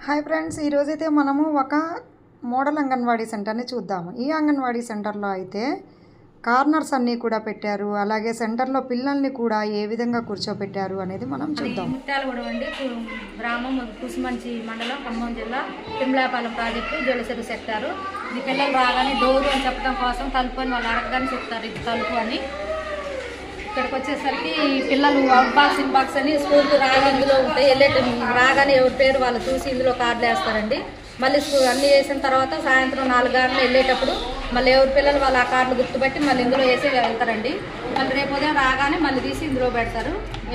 Hi friends, ఈరోజైతే మనము ఒక మోడల్ అంగన్వాడీ సెంటర్ని చూద్దాము. ఈ అంగన్వాడీ సెంటర్లో అయితే కార్నర్స్ అన్నీ కూడా పెట్టారు. అలాగే సెంటర్లో పిల్లల్ని కూడా ఏ విధంగా కూర్చోబెట్టారు అనేది మనం చూద్దాం. ముత్యాలగూడెం అండి, గ్రామం కుసుమంచి మండలం, ఖమ్మం జిల్లా, తిమ్లాపాలెం ప్రాజెక్టు, జలసెరు సెక్టారు. ఇది పిల్లలు రాగానే డోరు అని చెప్పడం కోసం తలుపు అని వాళ్ళు అడగగానే చెప్తారు ఇది తలుపు అని. ఇక్కడికి వచ్చేసరికి పిల్లలు అవుట్ బాక్స్ ఇన్ బాక్స్ అని స్కూల్కి రాగా ఇందులో ఉంటాయి. రాగానే ఎవరి పేరు వాళ్ళు చూసి ఇందులో కార్డులు వేస్తారండి. మళ్ళీ స్కూల్ అన్నీ వేసిన తర్వాత సాయంత్రం 4 గంటలు వెళ్ళేటప్పుడు మళ్ళీ ఎవరి పిల్లలు వాళ్ళు ఆ కార్డులు గుర్తుపెట్టి మళ్ళీ ఇందులో వేసి వెళ్తారండి. మళ్ళీ రేపు ఉదయం రాగానే మళ్ళీ తీసి ఇందులో పెడతారు.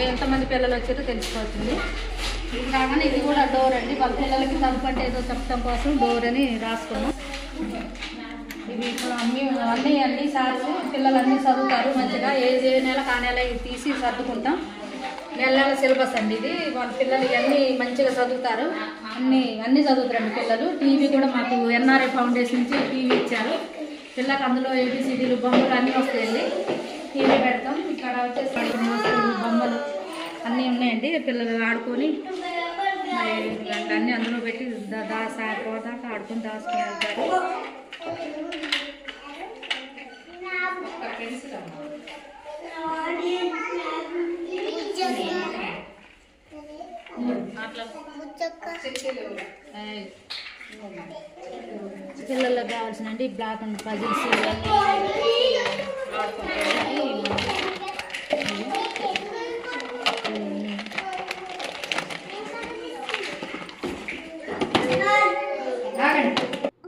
ఎంతమంది పిల్లలు వచ్చారో తెలిసిపోతుంది. ఇది రాగానే ఇది కూడా డోర్ అండి. వాళ్ళ పిల్లలకి తలుపు అంటే ఏదో చెప్పడం కోసం డోర్ అని రాసుకున్నాం. ఇవి ఇప్పుడు అన్నీ సార్లు పిల్లలు అన్నీ చదువుతారు మంచిగా. ఏ నెల ఆ నెల ఇవి తీసి సర్దుకుంటాం. నెల సిలబస్ అండి ఇది. వాళ్ళ పిల్లలు ఇవన్నీ మంచిగా చదువుతారు. అన్నీ చదువుతారండి పిల్లలు. టీవీ కూడా మాకు ఎన్ఆర్ఐ ఫౌండేషన్ నుంచి టీవీ ఇచ్చారు. పిల్లలకు అందులో ఏబిసిడీలు బొమ్మలు అన్నీ వస్తాయండి. టీవీ పెడతాం. ఇక్కడ వచ్చేసి ఆడుకునే వస్తువులు బొమ్మలు అన్నీ ఉన్నాయండి. పిల్లలు ఆడుకొని అన్నీ అందులో పెట్టి సాయంత్రం దాకా ఆడుకొని దాచుకుని వెళ్తారు. పిల్లలకు కావాల్సిన బ్లాక్ అండ్ పజిల్స్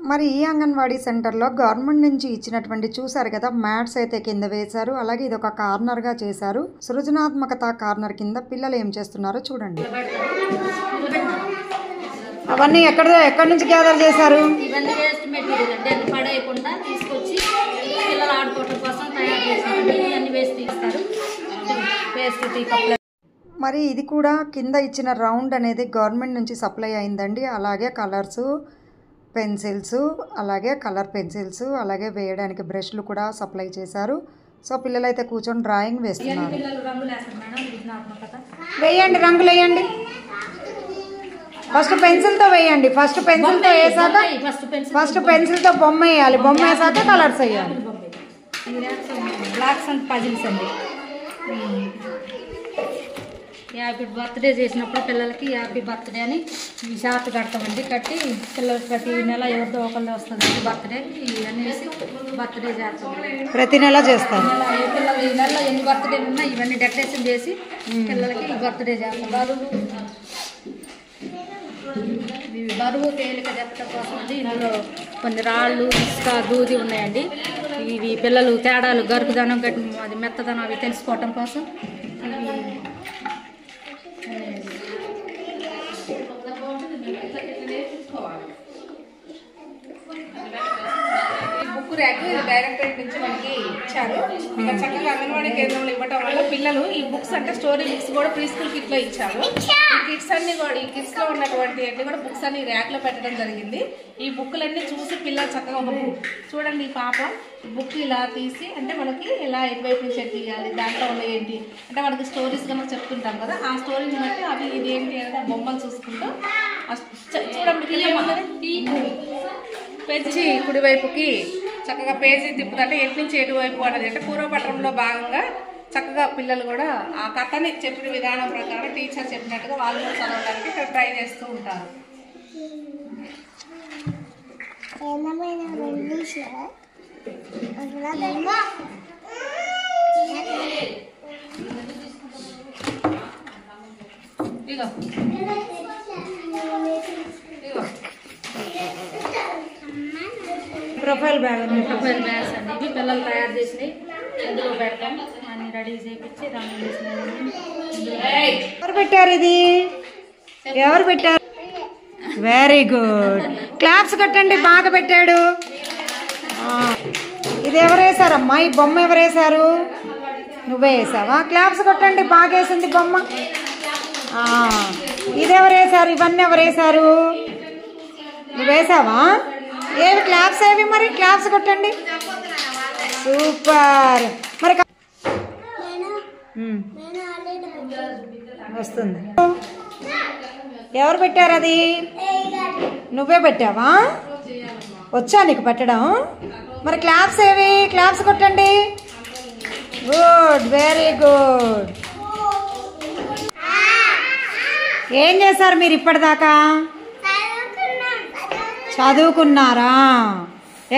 మరి ఈ అంగన్వాడీ సెంటర్లో గవర్నమెంట్ నుంచి ఇచ్చినటువంటి చూసారు కదా, మ్యాట్స్ అయితే కింద వేశారు. అలాగే ఇది ఒక కార్నర్గా చేశారు. సృజనాత్మకత కార్నర్ కింద పిల్లలు ఏం చేస్తున్నారో చూడండి. అవన్నీ ఎక్కడి నుంచి గ్యాదర్ చేశారు? ఇవన్నీ వేస్ట్ మెటీరియల్ అంటే అది పడేయకుండా తీసుకొచ్చి పిల్లలు ఆడుకోవడం కోసం తయారు చేశారు. ఇవన్నీ వేస్ట్ తీస్తారు. వేస్ట్ టీ కప్లు. మరి ఇది కూడా కింద ఇచ్చిన రౌండ్ అనేది గవర్నమెంట్ నుంచి సప్లై అయిందండి. అలాగే కలర్స్ పెన్సిల్స్, అలాగే కలర్ పెన్సిల్స్, అలాగే వేయడానికి బ్రష్లు కూడా సప్లై చేశారు. సో పిల్లలు అయితే కూర్చొని డ్రాయింగ్ వేస్తున్నారు. వేయండి, రంగులు వేయండి. ఫస్ట్ పెన్సిల్తో వేయండి. ఫస్ట్ పెన్సిల్తో వేసాక ఫస్ట్ పెన్సిల్తో బొమ్మ వేయాలి. బొమ్మ వేసాక కలర్స్ వేయాలి. బ్లాక్స్ అండ్ పజిల్స్ అండి. హ్యాపీ బర్త్డే చేసినప్పుడు పిల్లలకి హ్యాపీ బర్త్డే అని ఈ షార్ట్ కడతామండి. కట్టి పిల్లలకి ప్రతి నెల ఎవరితో ఒకళ్ళు వస్తుంది బర్త్డే. ఇవన్నీ వేసి బర్త్డే చేస్తాం. ప్రతి నెల చేస్తాం. పిల్లలు ఈ నెలలో ఎన్ని బర్త్డేలు ఉన్నా ఇవన్నీ డెకరేషన్ చేసి పిల్లలకి బర్త్డే చేస్తాం. బరువు తేలిక చెప్పడం కోసం అండి. ఇందులో కొన్ని రాళ్ళు, ఇసుక, దూది ఉన్నాయండి. ఇవి పిల్లలు తేడాలు, గరుకుదనం, అది మెత్తదనం అవి తెలుసుకోవటం కోసం బుక్ ర్యాక్ డైరెక్టరేట్ నుంచి మనకి ఇచ్చారు. ఇక చక్కగా అంగన్వాడీ కేంద్రంలో ఇవ్వటం వల్ల పిల్లలు ఈ బుక్స్ అంటే స్టోరీ బుక్స్ కూడా ప్రీ స్కూల్ కిట్ లో ఇచ్చారు. ఈ కిట్స్ అన్ని కూడా ఈ కిట్స్ లో ఉన్నటువంటి అన్ని కూడా బుక్స్ అన్ని ర్యాక్ లో పెట్టడం జరిగింది. ఈ బుక్లన్నీ చూసి పిల్లలు చక్కగా ఒక బుక్ చూడండి. ఈ పాప బుక్ ఇలా తీసి అంటే మనకి ఇలా ఎటువైపు నుంచి తీయాలి, దాంట్లో ఉన్న ఏంటి అంటే మనకి స్టోరీస్ కనుక చెప్తుంటాం కదా, ఆ స్టోరీని బట్టి అవి ఇది ఏంటి అంటే బొమ్మలు చూసుకుంటూ చూడండి. పెంచి కుడివైపుకి చక్కగా పేజీ తిప్పుతుంటే ఎటు నుంచి ఎటువైపు అనేది అంటే పూర్వపట్నంలో భాగంగా చక్కగా పిల్లలు కూడా ఆ కథని చెప్పిన విధానం ప్రకారం టీచర్ చెప్పినట్టుగా వాళ్ళు కూడా చదవడానికి ఇక్కడ ట్రై చేస్తూ ఉంటారు. ఇగో ప్రొఫైల్ బ్యాగ్స్ అండి. ఇవి పిల్లలు తయారు చేసినవి. ఇందులో పెడతాం. అన్ని రెడీ చేయించి రంగు వేసినవి. ఎవరు పెట్టారు? ఇది ఎవరు పెట్టారు? Very good. క్లాప్స్ కట్టండి. బాగా పెట్టాడు. ఇది ఎవరు వేసారమ్మా? ఈ బొమ్మ ఎవరు వేసారు? నువ్వే వేసావా? క్లాప్స్ కొట్టండి. బాగా వేసింది బొమ్మ. ఇది ఎవరు వేసారు? ఇవన్నీ ఎవరు వేసారు? నువ్వు వేసావా? ఏవి క్లాప్స్ ఏవి? మరి క్లాప్స్ కొట్టండి. సూపర్. మరి వస్తుంది. ఎవరు పెట్టారు అది? నువ్వే పెట్టావా? వచ్చా నీకు పెట్టడం? మరి క్లాప్స్ ఏవి? క్లాప్స్ కొట్టండి. Good, very good. ఏం చేశారు మీరు ఇప్పటిదాకా? చదువుకున్నారా?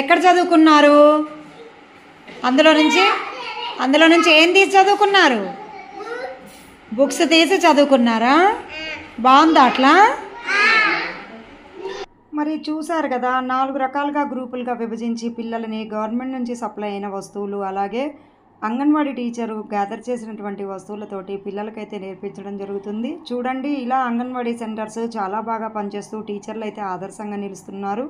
ఎక్కడ చదువుకున్నారు? అందులో నుంచి ఏం తీసి చదువుకున్నారు? బుక్స్ తీసి చదువుకున్నారా? బాగుందా అట్లా? మరి చూసారు కదా, 4 రకాలుగా గ్రూపులుగా విభజించి పిల్లలని గవర్నమెంట్ నుంచి సప్లై అయిన వస్తువులు అలాగే అంగన్వాడీ టీచరు గ్యాదర్ చేసినటువంటి వస్తువులతోటి పిల్లలకైతే నేర్పించడం జరుగుతుంది. చూడండి, ఇలా అంగన్వాడీ సెంటర్స్ చాలా బాగా పనిచేస్తూ టీచర్లు అయితే ఆదర్శంగా నిలుస్తున్నారు.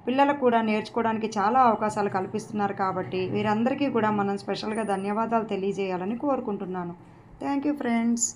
పిల్లలకు కూడా నేర్చుకోవడానికి చాలా అవకాశాలు కల్పిస్తున్నారు. కాబట్టి వీరందరికీ కూడా మనం స్పెషల్గా ధన్యవాదాలు తెలియజేయాలని కోరుకుంటున్నాను. Thank you friends.